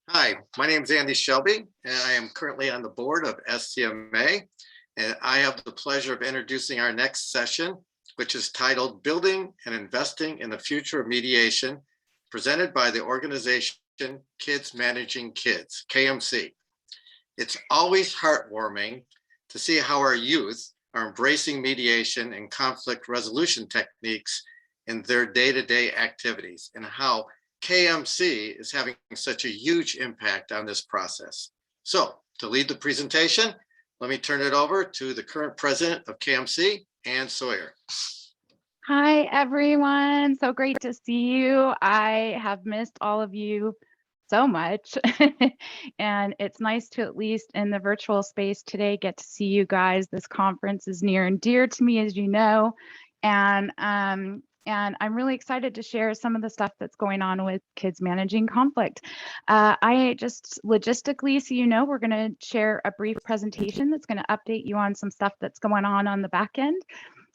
Hi, my name is Andy Shelby, and I am currently on the board of SCMA. And I have the pleasure of introducing our next session, which is titled Building and Investing in the Future of Mediation, presented by the organization Kids Managing Kids, KMC. It's always heartwarming to see how our youth are embracing mediation and conflict resolution techniques in their day-to-day activities, and how KMC is having such a huge impact on this process. So to lead the presentation, let me turn it over to the current president of KMC, Ann Sawyer. Hi, everyone. So great to see you. I have missed all of you so much. And it's nice to, at least in the virtual space today, get to see you guys. This conference is near and dear to me, as you know. And I'm really excited to share some of the stuff that's going on with Kids Managing Conflict. I just logistically, so you know, we're going to share a brief presentation that's going to update you on some stuff that's going on the back end.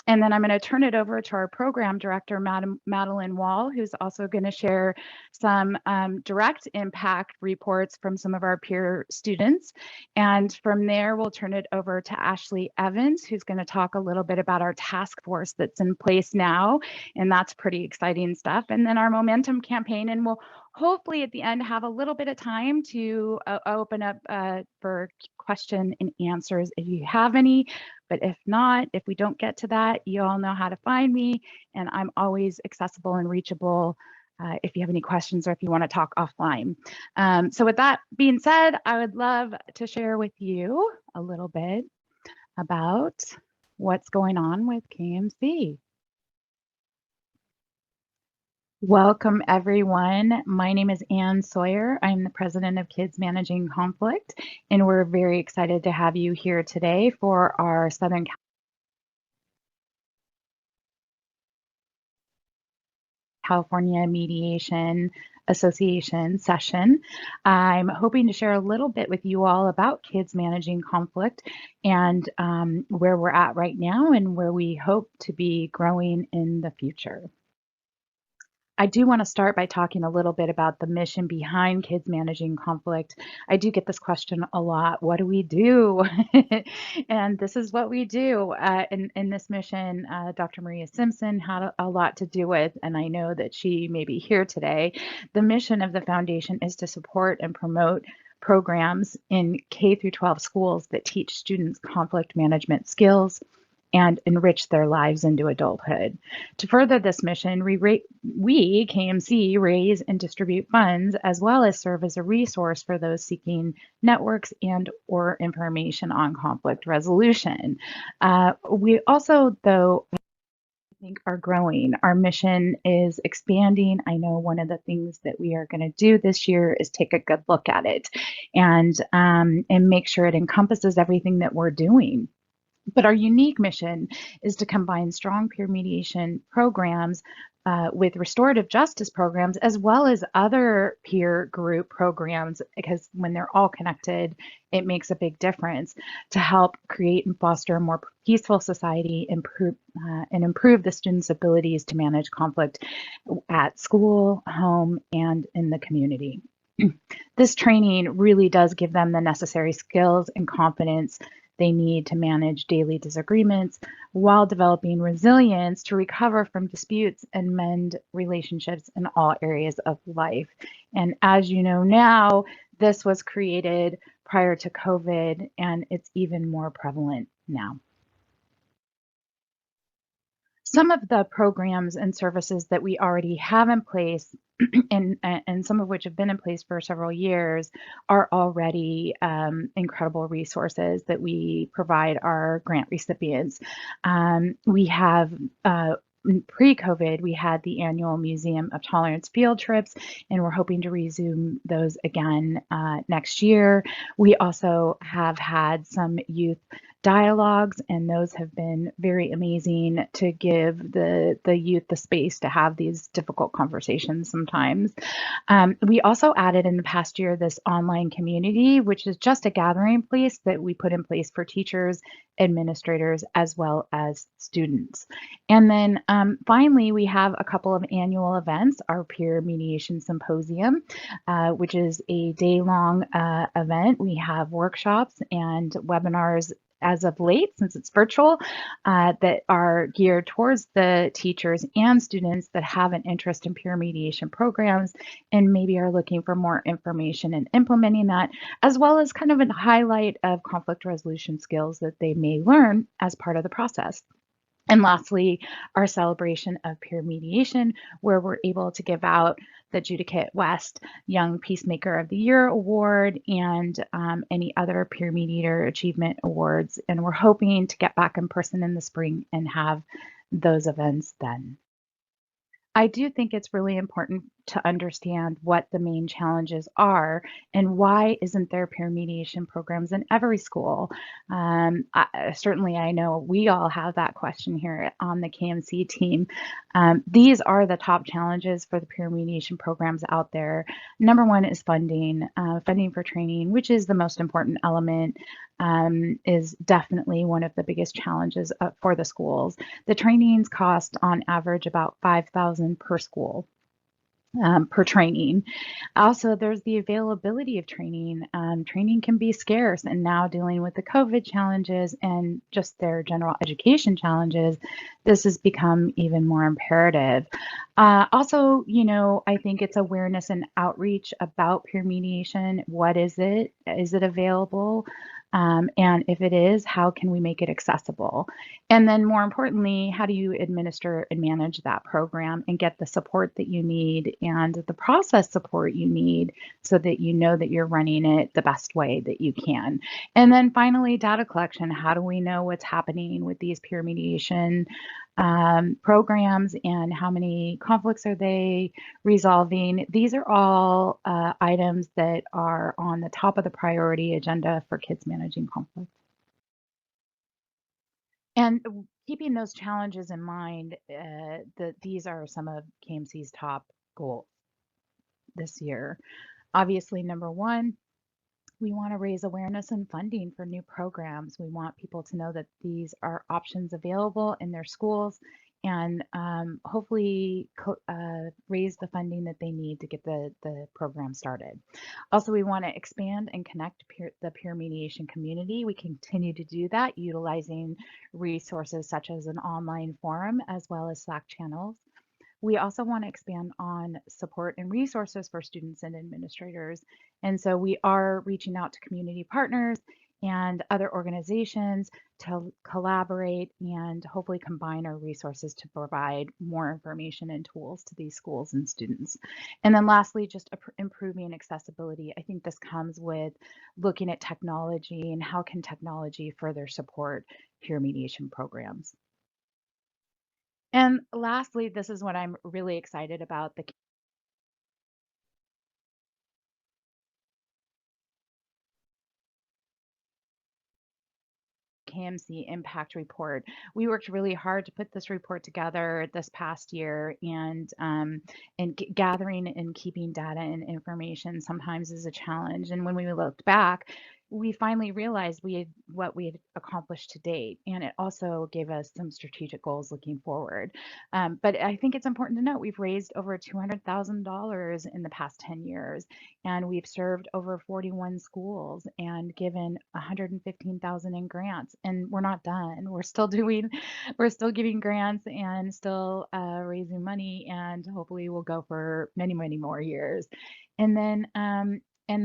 And then I'm going to turn it over to our program director, Madeline Wall, who's also going to share some direct impact reports from some of our peer students. And from there, we'll turn it over to Ashley Evans, who's going to talk a little bit about our task force that's in place now. And that's pretty exciting stuff. And then our momentum campaign, and we'll hopefully at the end have a little bit of time to open up for question and answers if you have any. But if not, if we don't get to that, you all know how to find me, and I'm always accessible and reachable if you have any questions or if you want to talk offline. So with that being said, I would love to share with you a little bit about what's going on with KMC. Welcome, everyone. My name is Ann Sawyer. I'm the president of Kids Managing Conflict, and we're very excited to have you here today for our Southern California Mediation Association session. I'm hoping to share a little bit with you all about Kids Managing Conflict and where we're at right now and where we hope to be growing in the future. I do want to start by talking a little bit about the mission behind Kids Managing Conflict. I do get this question a lot. What do we do? And this is what we do. In this mission, Dr. Maria Simpson had a lot to do with, and I know that she may be here today. The mission of the foundation is to support and promote programs in K through 12 schools that teach students conflict management skills and enrich their lives into adulthood. To further this mission, we, KMC, raise and distribute funds, as well as serve as a resource for those seeking networks and or information on conflict resolution. We also, though, I think are growing. Our mission is expanding. I know one of the things that we are going to do this year is take a good look at it and make sure it encompasses everything that we're doing. But our unique mission is to combine strong peer mediation programs with restorative justice programs, as well as other peer group programs, because when they're all connected, it makes a big difference to help create and foster a more peaceful society, and improve the students' abilities to manage conflict at school, home, and in the community. This training really does give them the necessary skills and confidence they need to manage daily disagreements while developing resilience to recover from disputes and mend relationships in all areas of life. And as you know now, this was created prior to COVID, and it's even more prevalent now. Some of the programs and services that we already have in place, and some of which have been in place for several years, are already incredible resources that we provide our grant recipients. We have pre-COVID, we had the annual Museum of Tolerance field trips, and we're hoping to resume those again next year. We also have had some youth dialogues, and those have been very amazing to give the youth the space to have these difficult conversations sometimes. We also added in the past year this online community, which is just a gathering place that we put in place for teachers, administrators, as well as students. And then finally, we have a couple of annual events, our Peer Mediation Symposium, which is a day-long event. We have workshops and webinars as of late, since it's virtual, that are geared towards the teachers and students that have an interest in peer mediation programs and maybe are looking for more information and implementing that, as well as kind of a highlight of conflict resolution skills that they may learn as part of the process. And lastly, our celebration of peer mediation, where we're able to give out the Judicate West Young Peacemaker of the Year Award and any other peer mediator achievement awards. And we're hoping to get back in person in the spring and have those events then. I do think it's really important to understand what the main challenges are and why isn't there peer mediation programs in every school? Certainly, I know we all have that question here on the KMC team. These are the top challenges for the peer mediation programs out there. Number one is funding, funding for training, which is the most important element, is definitely one of the biggest challenges for the schools. The trainings cost on average about $5,000 per school. Per training. Also, there's the availability of training. Training can be scarce, and now dealing with the COVID challenges and just their general education challenges, this has become even more imperative. Also, I think it's awareness and outreach about peer mediation. What is it? Is it available? And if it is, how can we make it accessible? And then, more importantly, how do you administer and manage that program and get the support that you need and the process support you need so that you know that you're running it the best way that you can? And then finally, data collection. How do we know what's happening with these peer mediation programs and how many conflicts are they resolving? These are all items that are on the top of the priority agenda for kids managing conflict. And keeping those challenges in mind, that these are some of KMC's top goals this year. Obviously, number one, we want to raise awareness and funding for new programs. We want people to know that these are options available in their schools and hopefully raise the funding that they need to get the program started. Also, we want to expand and connect the peer mediation community. We continue to do that utilizing resources such as an online forum as well as Slack channels. We also want to expand on support and resources for students and administrators. And so we are reaching out to community partners and other organizations to collaborate and hopefully combine our resources to provide more information and tools to these schools and students. And then lastly, just improving accessibility. I think this comes with looking at technology and how can technology further support peer mediation programs. And lastly, this is what I'm really excited about, the KMC Impact Report. We worked really hard to put this report together this past year, and gathering and keeping data and information sometimes is a challenge. And when we looked back, we finally realized what we had accomplished to date, and it also gave us some strategic goals looking forward. But I think it's important to note we've raised over $200,000 in the past 10 years, and we've served over 41 schools and given 115,000 in grants, and we're not done. We're still giving grants and still raising money, and hopefully we'll go for many, many more years. And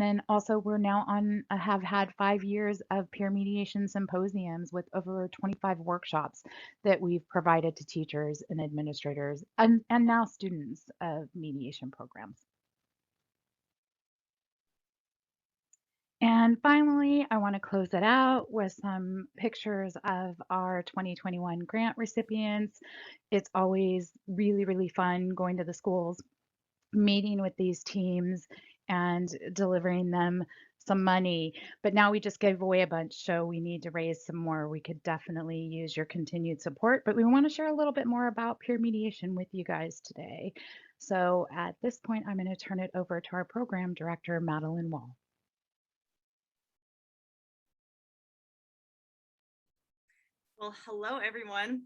then also we're now have had 5 years of peer mediation symposiums with over 25 workshops that we've provided to teachers and administrators and now students of mediation programs. And finally, I want to close it out with some pictures of our 2021 grant recipients. It's always really, really fun going to the schools, meeting with these teams, and delivering them some money. But now we just gave away a bunch, so we need to raise some more. We could definitely use your continued support, but we want to share a little bit more about peer mediation with you guys today. So at this point, I'm going to turn it over to our program director, Madeline Wall. Well, hello, everyone.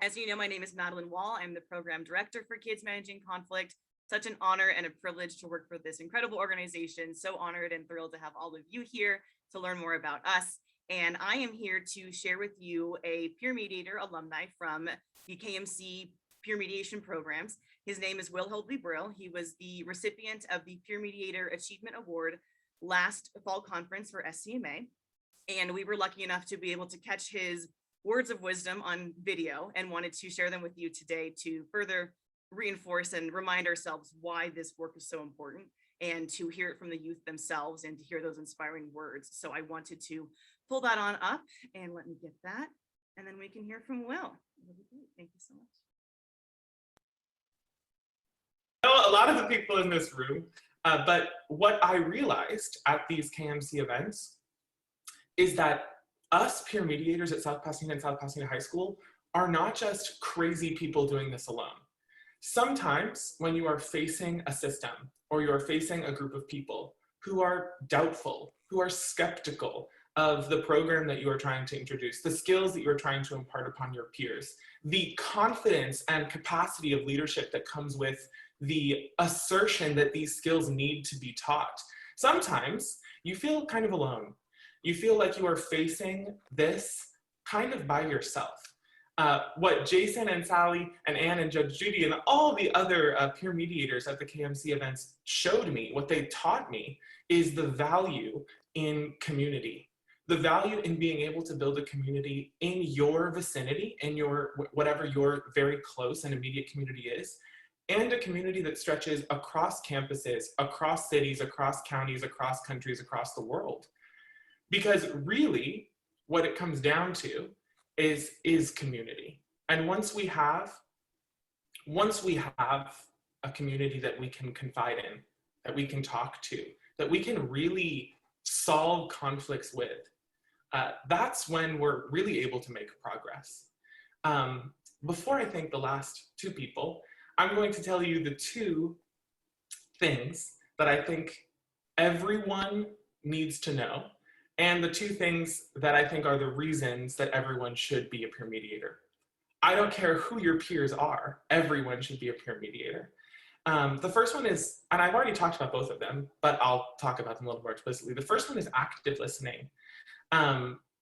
As you know, my name is Madeline Wall. I'm the program director for Kids Managing Conflict. Such an honor and a privilege to work for this incredible organization. So honored and thrilled to have all of you here to learn more about us. And I am here to share with you a peer mediator alumni from the KMC peer mediation programs. His name is Will Holdley Brill. He was the recipient of the Peer Mediator Achievement Award last fall conference for SCMA. And we were lucky enough to be able to catch his words of wisdom on video and wanted to share them with you today to further reinforce and remind ourselves why this work is so important, and to hear it from the youth themselves and to hear those inspiring words. So I wanted to pull that on up, and let me get that, and then we can hear from Will. Thank you so much. I know a lot of the people in this room, but what I realized at these KMC events is that us peer mediators at South Pasadena and South Pasadena High School are not just crazy people doing this alone. Sometimes when you are facing a system or you are facing a group of people who are doubtful, who are skeptical of the program that you are trying to introduce, the skills that you're trying to impart upon your peers, the confidence and capacity of leadership that comes with the assertion that these skills need to be taught, sometimes you feel kind of alone. You feel like you are facing this kind of by yourself. What Jason and Sally and Ann and Judge Judy and all the other peer mediators at the KMC events showed me, what they taught me, is the value in community. The value in being able to build a community in your vicinity, in your whatever your very close and immediate community is, and a community that stretches across campuses, across cities, across counties, across countries, across the world. Because really, what it comes down to is community. And once we have a community that we can confide in, that we can talk to, that we can really solve conflicts with, that's when we're really able to make progress. Before I thank the last two people, I'm going to tell you the two things that I think everyone needs to know, and the two things that I think are the reasons that everyone should be a peer mediator. I don't care who your peers are, everyone should be a peer mediator. The first one is, and I've already talked about both of them, but I'll talk about them a little more explicitly. The first one is active listening.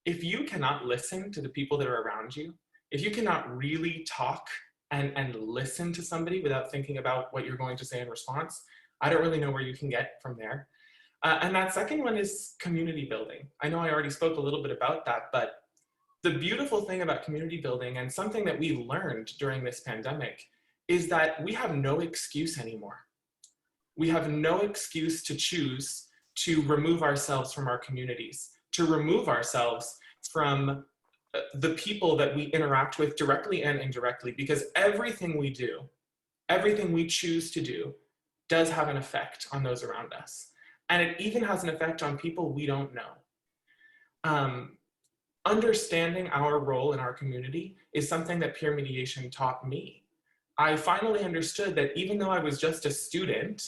If you cannot listen to the people that are around you, if you cannot really talk and listen to somebody without thinking about what you're going to say in response, I don't really know where you can get from there. And that second one is community building. I know I already spoke a little bit about that, but the beautiful thing about community building, and something that we learned during this pandemic, is that we have no excuse anymore. We have no excuse to choose to remove ourselves from our communities, to remove ourselves from the people that we interact with directly and indirectly, because everything we do, everything we choose to do, does have an effect on those around us. And it even has an effect on people we don't know. Understanding our role in our community is something that peer mediation taught me. I finally understood that even though I was just a student,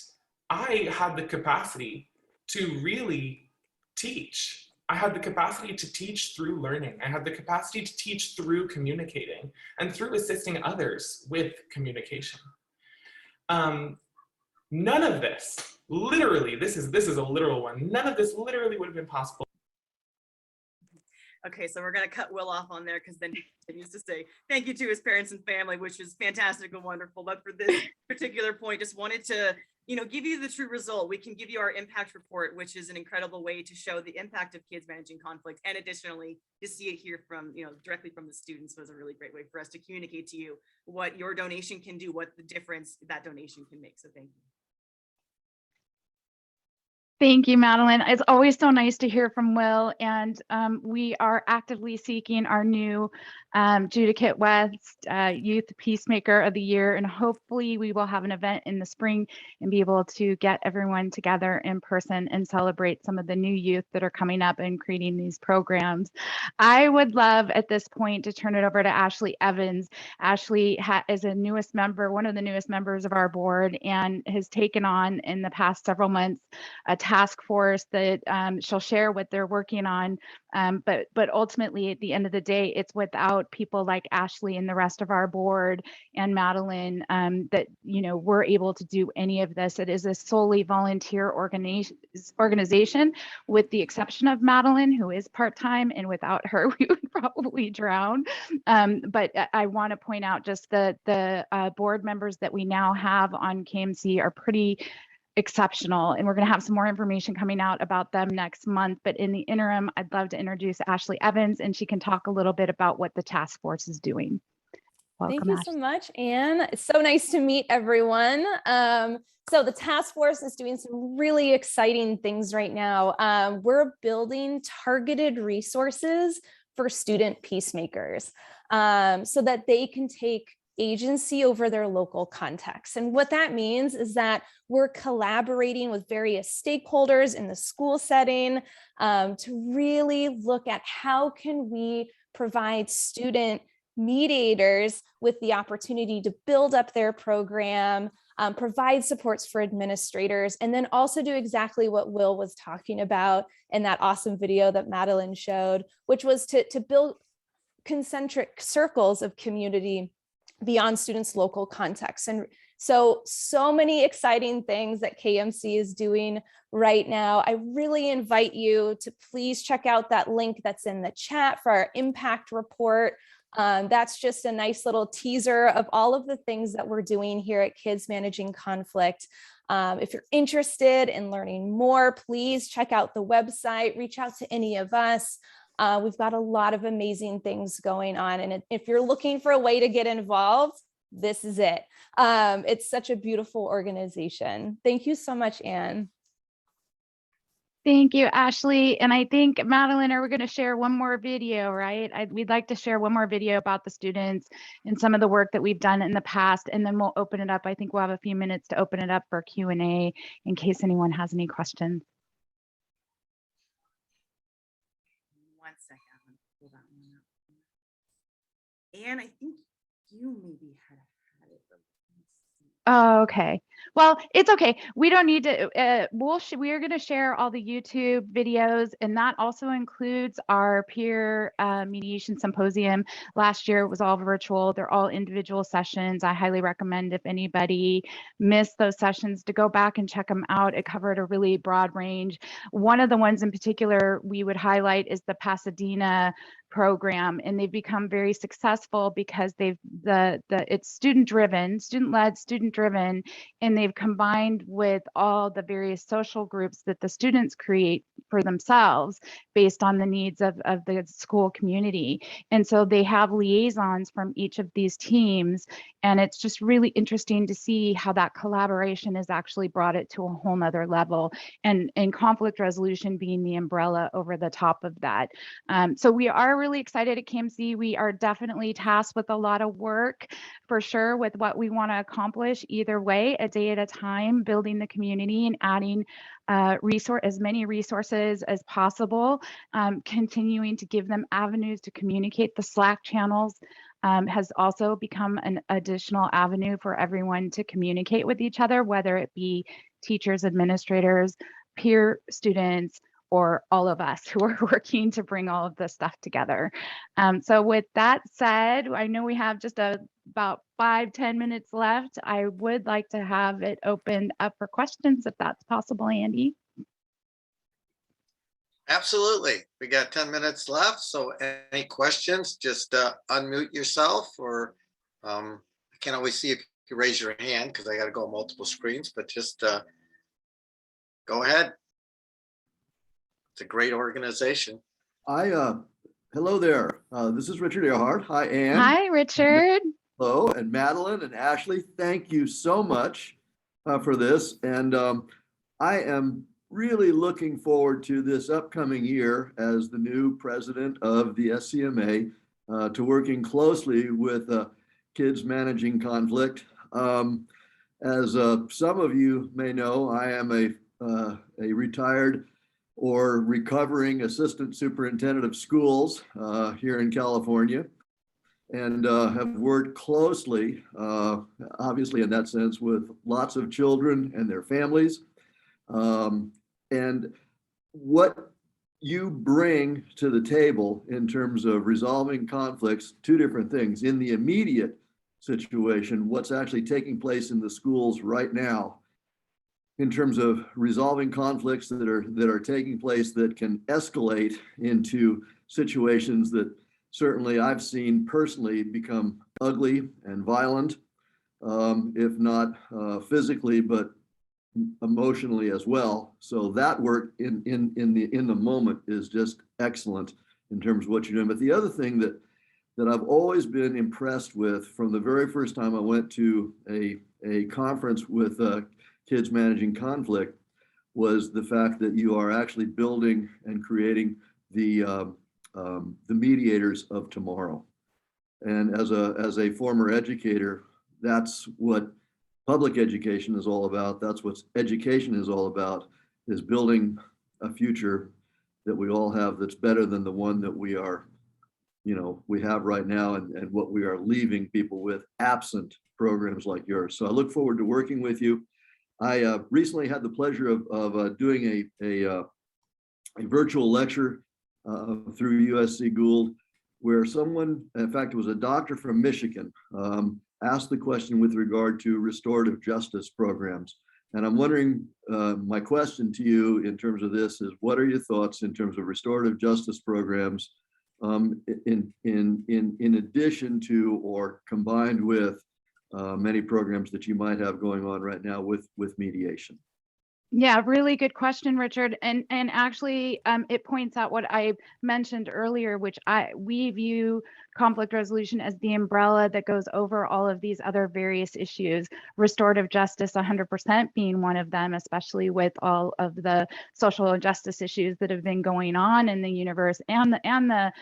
I had the capacity to really teach. I had the capacity to teach through learning. I had the capacity to teach through communicating and through assisting others with communication. None of this, literally, this is a literal one, none of this literally would have been possible. Okay, so we're going to cut Will off on there, because then he continues to say thank you to his parents and family, which is fantastic and wonderful. But for this particular point, just wanted to, give you the true result. We can give you our impact report, which is an incredible way to show the impact of kids managing conflict. And additionally, to see it here from, directly from the students was a really great way for us to communicate to you what your donation can do, what the difference that donation can make. So thank you. Thank you, Madeline. It's always so nice to hear from Will, and we are actively seeking our new Judicate West Youth Peacemaker of the Year, and hopefully we will have an event in the spring and be able to get everyone together in person and celebrate some of the new youth that are coming up and creating these programs. I would love at this point to turn it over to Ashley Evans. Ashley is a newest member, one of the newest members of our board, and has taken on in the past several months a task force that she'll share what they're working on. But ultimately, at the end of the day, it's without people like Ashley and the rest of our board and Madeline that we're able to do any of this. It is a solely volunteer organization, with the exception of Madeline, who is part-time, and without her, we would probably drown. But I want to point out just the board members that we now have on KMC are pretty exceptional, and we're going to have some more information coming out about them next month. But in the interim, I'd love to introduce Ashley Evans, and she can talk a little bit about what the task force is doing. Welcome. Thank you so much, Anne. It's so nice to meet everyone. So the task force is doing some really exciting things right now. We're building targeted resources for student peacemakers so that they can take agency over their local context. And what that means is that we're collaborating with various stakeholders in the school setting to really look at how can we provide student mediators with the opportunity to build up their program, provide supports for administrators, and then also do exactly what Will was talking about in that awesome video that Madeline showed, which was to build concentric circles of community beyond students' local context. And so many exciting things that KMC is doing right now. I really invite you to please check out that link that's in the chat for our impact report. That's just a nice little teaser of all of the things that we're doing here at Kids Managing Conflict. If you're interested in learning more, please check out the website, reach out to any of us. We've got a lot of amazing things going on. And if you're looking for a way to get involved, this is it. It's such a beautiful organization. Thank you so much, Anne. Thank you, Ashley. And I think, Madeline, are we going to share one more video, right? We'd like to share one more video about the students and some of the work that we've done in the past, and then we'll open it up. I think we'll have a few minutes to open it up for Q&A in case anyone has any questions. One second. Hold on. And I think you maybe had it. Oh, okay. Well, it's okay. We don't need to, we are going to share all the YouTube videos, and that also includes our peer mediation symposium. Last year it was all virtual. They're all individual sessions. I highly recommend, if anybody missed those sessions, to go back and check them out. It covered a really broad range. One of the ones in particular we would highlight is the Pasadena program, and they've become very successful because it's student-driven, student-led, student-driven, and they've combined with all the various social groups that the students create for themselves based on the needs of the school community. And so they have liaisons from each of these teams, and it's just really interesting to see how that collaboration has actually brought it to a whole nother level, and conflict resolution being the umbrella over the top of that. So we are really excited at KMC. We are definitely tasked with a lot of work, for sure, with what we want to accomplish either way, a day at a time, building the community and adding as many resources as possible, continuing to give them avenues to communicate. The Slack channels has also become an additional avenue for everyone to communicate with each other, whether it be teachers, administrators, peer students, or all of us who are working to bring all of this stuff together. So with that said, I know we have just about 5-10 minutes left. I would like to have it opened up for questions, if that's possible, Andy. Absolutely. We got 10 minutes left. So any questions, just unmute yourself, or I can't always see if you raise your hand because I got to go on multiple screens, but just go ahead. It's a great organization. Hello there. This is Richard Earhart. Hi, Anne. Hi, Richard. Hello, and Madeline and Ashley. Thank you so much for this. And I am really looking forward to this upcoming year as the new president of the SCMA. to working closely with Kids Managing Conflict. As some of you may know, I am a retired or recovering assistant superintendent of schools here in California, and have worked closely, obviously in that sense, with lots of children and their families. And what you bring to the table in terms of resolving conflicts, two different things. In the immediate situation, what's actually taking place in the schools right now, in terms of resolving conflicts that are taking place that can escalate into situations that certainly I've seen personally become ugly and violent, if not physically, but emotionally as well. So that work in the moment is just excellent in terms of what you're doing. But the other thing that I've always been impressed with from the very first time I went to a conference with Kids Managing Conflict was the fact that you are actually building and creating the mediators of tomorrow. And as a former educator, that's what public education is all about. That's what education is all about, is building a future that we all have that's better than the one that we have right now, and what we are leaving people with absent programs like yours. So I look forward to working with you. I recently had the pleasure of doing a virtual lecture through USC Gould, where someone, in fact, it was a doctor from Michigan, asked the question with regard to restorative justice programs. And I'm wondering, my question to you in terms of this is, what are your thoughts in terms of restorative justice programs in addition to or combined with many programs that you might have going on right now with mediation? Yeah, really good question, Richard. And actually, it points out what I mentioned earlier, which we view conflict resolution as the umbrella that goes over all of these other various issues. Restorative justice, 100% being one of them, especially with all of the social injustice issues that have been going on in the universe and the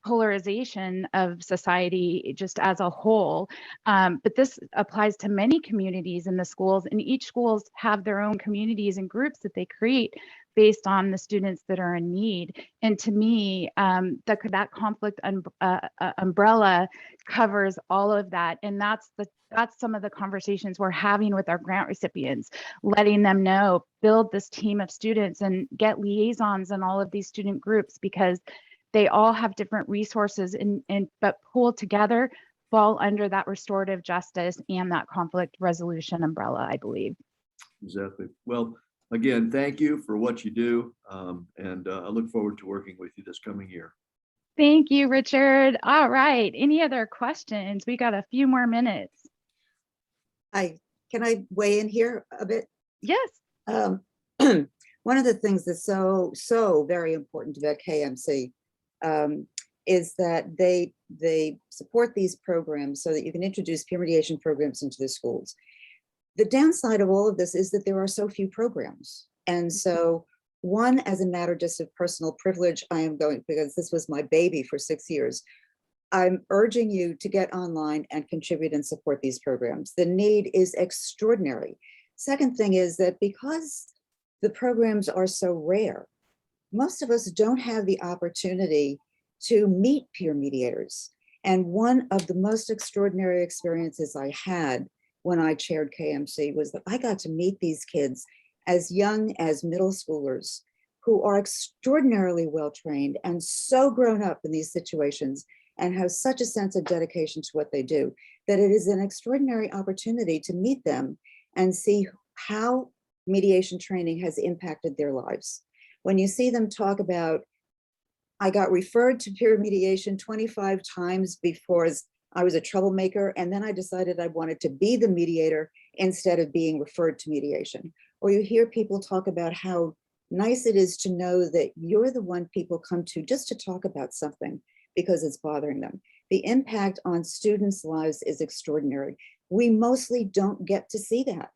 polarization of society just as a whole. But this applies to many communities in the schools, and each schools have their own communities and groups that they create based on the students that are in need. And to me, that conflict umbrella covers all of that. And that's some of the conversations we're having with our grant recipients, letting them know, build this team of students and get liaisons in all of these student groups, because they all have different resources but pull together, fall under that restorative justice and that conflict resolution umbrella, I believe. Exactly. Well, again, thank you for what you do. And I look forward to working with you this coming year. Thank you, Richard. All right. Any other questions? We got a few more minutes. Can I weigh in here a bit? Yes. One of the things that's so very important about KMC is that they support these programs so that you can introduce peer mediation programs into the schools. The downside of all of this is that there are so few programs. And so one, as a matter just of personal privilege, I am going, because this was my baby for 6 years, I'm urging you to get online and contribute and support these programs. The need is extraordinary. Second thing is that because the programs are so rare, most of us don't have the opportunity to meet peer mediators. And one of the most extraordinary experiences I had when I chaired KMC was that I got to meet these kids as young as middle schoolers who are extraordinarily well trained and so grown up in these situations and have such a sense of dedication to what they do, that it is an extraordinary opportunity to meet them and see how mediation training has impacted their lives. When you see them talk about, I got referred to peer mediation 25 times before I was a troublemaker, and then I decided I wanted to be the mediator instead of being referred to mediation. Or you hear people talk about how nice it is to know that you're the one people come to just to talk about something because it's bothering them. The impact on students' lives is extraordinary. We mostly don't get to see that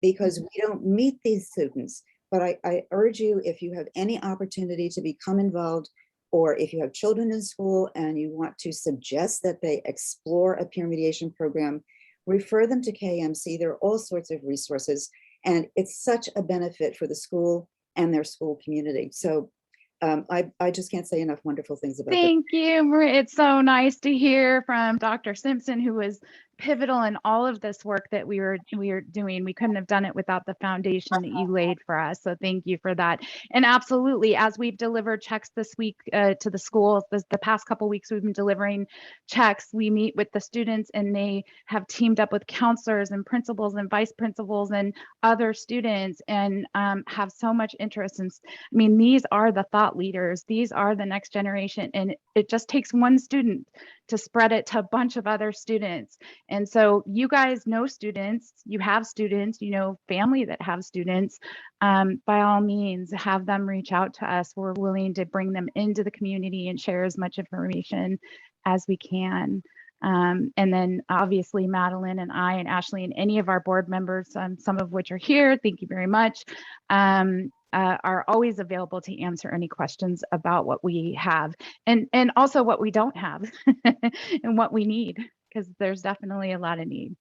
because we don't meet these students. But I urge you, if you have any opportunity to become involved or if you have children in school and you want to suggest that they explore a peer mediation program, refer them to KMC. There are all sorts of resources, and it's such a benefit for the school and their school community. So I just can't say enough wonderful things about that. Thank you, Maria. It's so nice to hear from Dr. Simpson, who was pivotal in all of this work that we were doing. We couldn't have done it without the foundation that you laid for us. So thank you for that. And absolutely, as we've delivered checks this week to the schools, the past couple of weeks we've been delivering checks. We meet with the students, and they have teamed up with counselors and principals and vice principals and other students, and have so much interest in. I mean, these are the thought leaders. These are the next generation, and it just takes one student to spread it to a bunch of other students. And so you guys know students, you have students, you know, family that have students. By all means, have them reach out to us. We're willing to bring them into the community and share as much information as we can. And then obviously Madeline and I and Ashley and any of our board members, some of which are here, thank you very much, are always available to answer any questions about what we have and also what we don't have and what we need, because there's definitely a lot of need.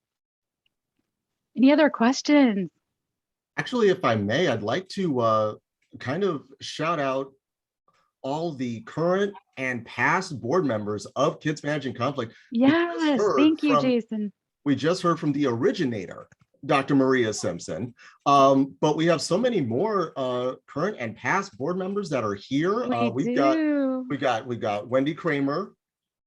Any other questions? Actually, if I may, I'd like to kind of shout out all the current and past board members of Kids Managing Conflict. Yes, thank you, Jason. We just heard from the originator, Dr. Maria Simpson, but we have so many more current and past board members that are here. We've got Wendy Kramer,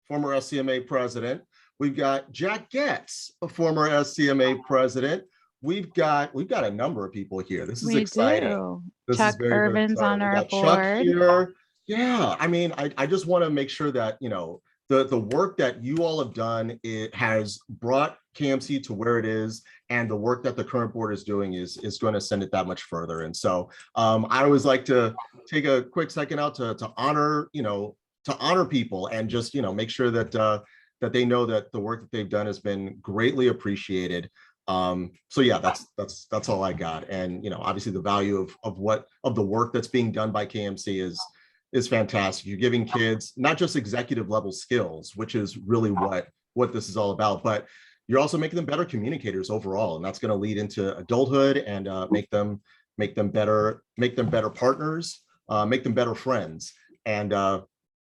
former SCMA president. We've got Jack Getz, a former SCMA president. We've got a number of people here. This is exciting. Chuck Irvin's on our board. Chuck here. Yeah, I mean, I just want to make sure that, you know, the work that you all have done, it has brought KMC to where it is, and the work that the current board is doing is going to send it that much further. And so I always like to take a quick second out to honor, you know, to honor people and just, you know, make sure that that they know that the work that they've done has been greatly appreciated. So yeah, that's all I got. And, you know, obviously the value of the work that's being done by KMC is fantastic. You're giving kids not just executive level skills, which is really what this is all about, but you're also making them better communicators overall. And that's going to lead into adulthood and make them better partners, make them better friends. And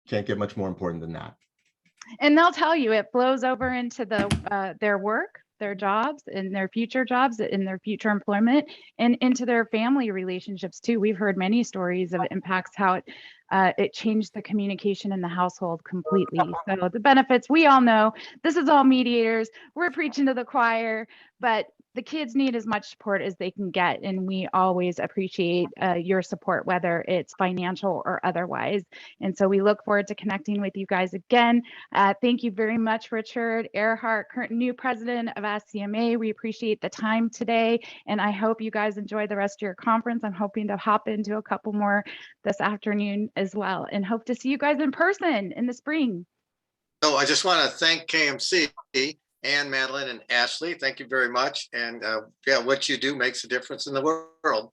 can't get much more important than that. And they'll tell you it flows over into their work, their jobs, and their future jobs, in their future employment, and into their family relationships too. We've heard many stories of impacts, how it changed the communication in the household completely. So the benefits, we all know, this is all mediators. We're preaching to the choir, but the kids need as much support as they can get. And we always appreciate your support, whether it's financial or otherwise. And so we look forward to connecting with you guys again. Thank you very much, Richard Earhart, current new president of SCMA. We appreciate the time today. And I hope you guys enjoy the rest of your conference. I'm hoping to hop into a couple more this afternoon as well, and hope to see you guys in person in the spring. So I just want to thank KMC and Madeline and Ashley. Thank you very much. And yeah, what you do makes a difference in the world.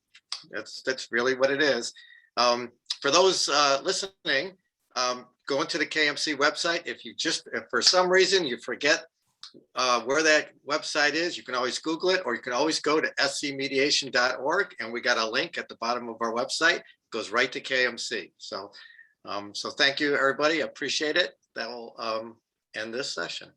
That's really what it is. For those listening, go into the KMC website. If for some reason you forget where that website is, you can always Google it, or you can always go to scmediation.org, and we got a link at the bottom of our website. It goes right to KMC. So thank you, everybody. I appreciate it. That will end this session.